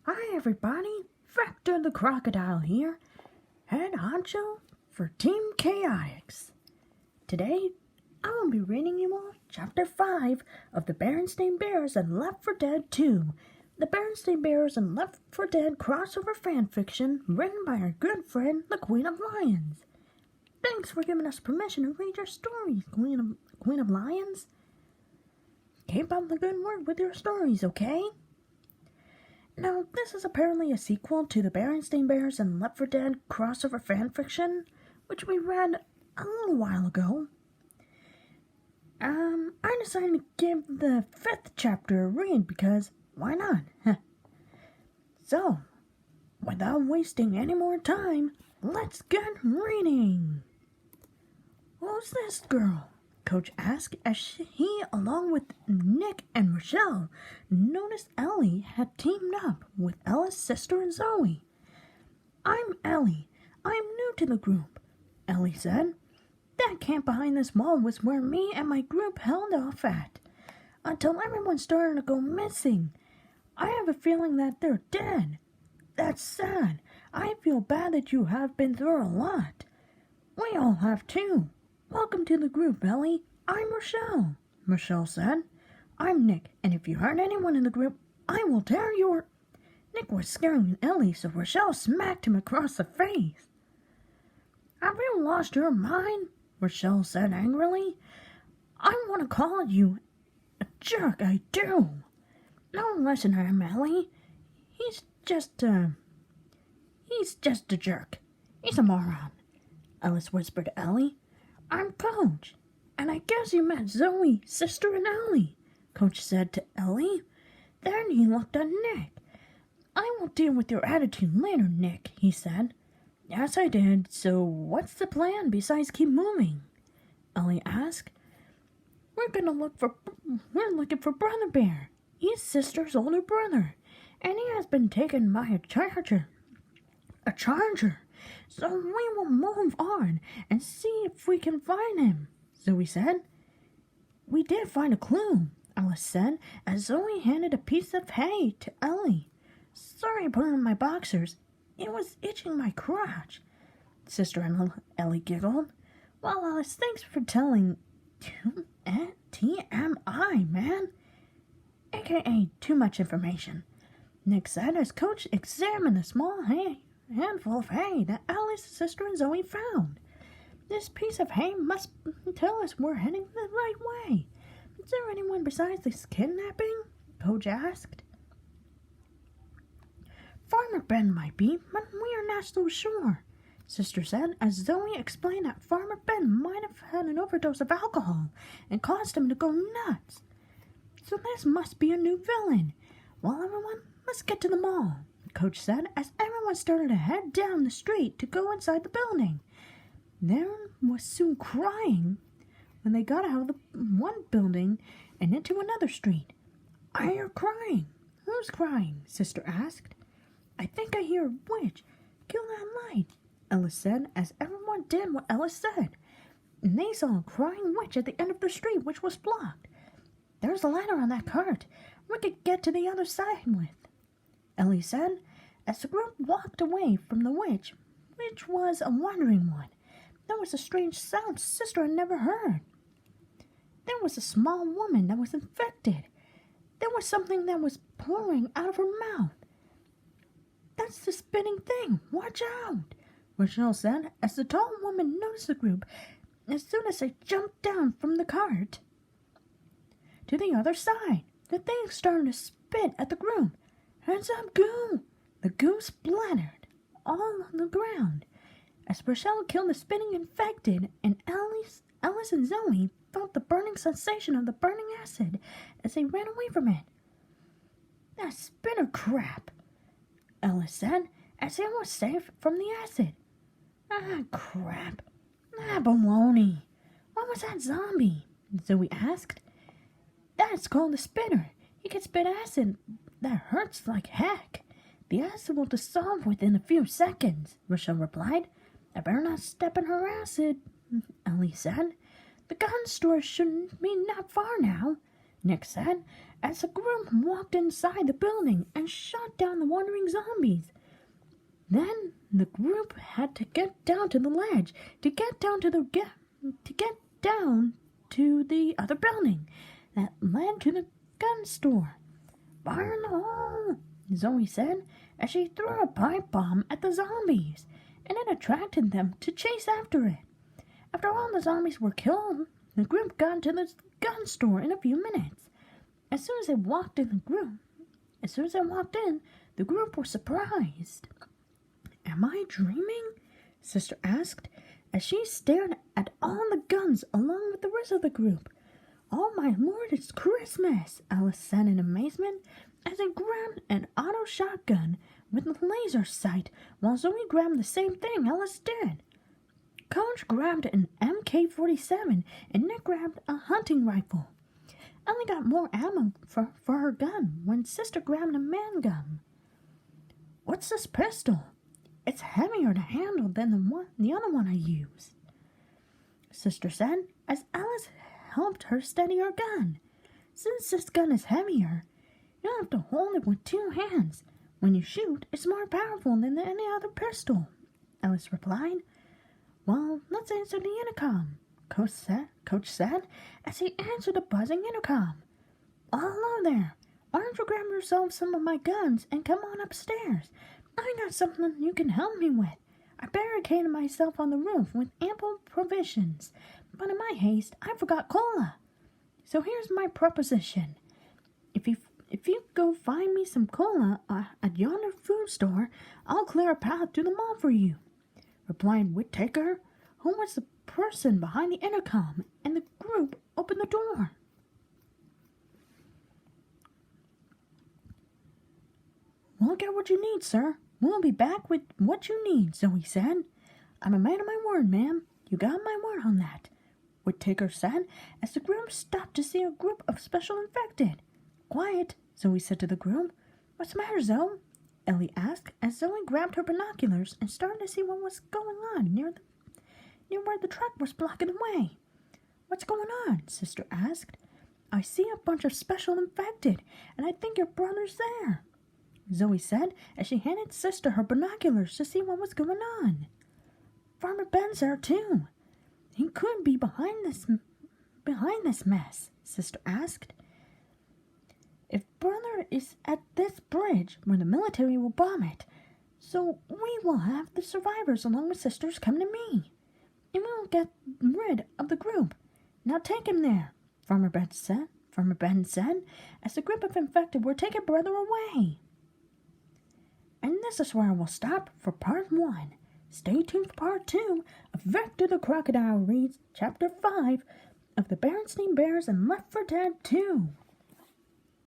Hi everybody, Vector the Crocodile here, head honcho for Team Chaotix. Today, I will be reading you all Chapter 5 of the Berenstain Bears and Left 4 Dead 2, the Berenstain Bears and Left 4 Dead crossover fanfiction written by our good friend, the Queen of Lions. Thanks for giving us permission to read your stories, Queen of Lions. Keep up the good work with your stories, okay? Now, this is apparently a sequel to the Berenstain Bears and Left 4 Dead crossover fanfiction, which we read a little while ago. I decided to give the 5th chapter a read because why not? So, without wasting any more time, let's get reading. Who's this girl? Coach asked as he, along with Nick and Rochelle, noticed Ellie had teamed up with Ella's sister and Zoe. I'm Ellie. I'm new to the group, Ellie said. That camp behind this wall was where me and my group held off at, until everyone started to go missing. I have a feeling that they're dead. That's sad. I feel bad that you have been through a lot. We all have too. Welcome to the group, Ellie. I'm Rochelle, Rochelle said. I'm Nick, and if you hurt anyone in the group, I will tear your... Nick was scaring Ellie, so Rochelle smacked him across the face. Have you lost your mind? Rochelle said angrily. I want to call you a jerk, I do. No, listen to him, Ellie. He's just a jerk. He's a moron, Ellis whispered to Ellie. I'm Coach, and I guess you met Zoe, sister, and Ellie, Coach said to Ellie. Then he looked at Nick. I will deal with your attitude later, Nick, he said. Yes, I did. So what's the plan besides keep moving? Ellie asked. We're looking for Brother Bear. He's sister's older brother, and he has been taken by a charger. So we will move on and see if we can find him, Zoe said. We did find a clue, Alice said, as Zoe handed a piece of hay to Ellie. Sorry I put it in my boxers. It was itching my crotch. Sister and Ellie giggled. Well, Alice, thanks for telling. TMI, man. AKA too much information, Nick said as Coach examined the small handful of hay that Alice's sister and Zoe found. This piece of hay must tell us we're heading the right way. Is there anyone besides this kidnapping? Coach asked. Farmer Ben might be, but we are not so sure, Sister said, as Zoe explained that Farmer Ben might have had an overdose of alcohol and caused him to go nuts. So this must be a new villain. Well, everyone, let's get to the mall, Coach said, as everyone started to head down the street to go inside the building. There was Sue crying when they got out of the one building and into another street. I hear crying. Who's crying? Sister asked. I think I hear a witch. Kill that light, Ellis said, as everyone did what Ellis said. And they saw a crying witch at the end of the street, which was blocked. There's a ladder on that cart we could get to the other side with, Ellie said, as the group walked away from the witch, which was a wandering one. There was a strange sound Sister had never heard. There was a small woman that was infected. There was something that was pouring out of her mouth. That's the spinning thing. Watch out, Rochelle said, as the tall woman noticed the group as soon as they jumped down from the cart. To the other side, the thing started to spit at the group. Heads up, goo! The goo splattered all on the ground as Rochelle killed the spinning infected, and Alice and Zoe felt the burning sensation of the burning acid as they ran away from it. That spinner crap, Alice said, as it was safe from the acid. Ah, crap. Ah, baloney. What was that zombie? Zoe asked. That's called a spinner. He can spit acid that hurts like heck. The acid will dissolve within a few seconds, Rochelle replied. I better not step in her acid, Ellie said. The gun store shouldn't be not far now, Nick said, as the group walked inside the building and shot down the wandering zombies. Then the group had to get down to the ledge to get down to the other building that led to the gun store. Fire in the hole, Zoe said as she threw a pipe bomb at the zombies, and it attracted them to chase after it. After all the zombies were killed, the group got to the gun store in a few minutes. As soon as they walked in, the group was surprised. Am I dreaming? Sister asked as she stared at all the guns along with the rest of the group. Oh my lord, it's Christmas, Alice said in amazement as they grabbed an auto shotgun with a laser sight while Zoe grabbed the same thing Alice did. Coach grabbed an MK-47 and Nick grabbed a hunting rifle. Ellie got more ammo for her gun when Sister grabbed a man gun. What's this pistol? It's heavier to handle than the other one I use, Sister said as Alice helped her steady her gun. Since this gun is heavier, you have to hold it with 2 hands. When you shoot, it's more powerful than any other pistol, Alice replied. Well, let's answer the intercom, Coach said as he answered the buzzing intercom. Oh, hello there. Why don't you grab yourself some of my guns and come on upstairs? I got something you can help me with. I barricaded myself on the roof with ample provisions, but in my haste, I forgot cola. So here's my proposition. If you go find me some cola at yonder food store, I'll clear a path to the mall for you, replied Whittaker, who was the person behind the intercom, and the group opened the door. Well, get what you need, sir. We'll be back with what you need, Zoe said. I'm a man of my word, ma'am. You got my word on that, Whittaker said as the group stopped to see a group of special infected. Quiet, Zoe said to the group. What's the matter, Zoe? Ellie asked as Zoe grabbed her binoculars and started to see what was going on near where the truck was blocking the way. What's going on? Sister asked. I see a bunch of special infected, and I think your brother's there, Zoe said as she handed Sister her binoculars to see what was going on. Farmer Ben's there too. He could be behind this mess, Sister asked. If brother is at this bridge where the military will bomb it, so we will have the survivors along with Sisters come to me, and we will get rid of the group. Now take him there, Farmer Ben said as the group of infected were taking brother away. And this is where we'll stop for part 1. Stay tuned for part 2 of Victor the Crocodile reads Chapter 5 of the Berenstain Bears and Left 4 Dead 2.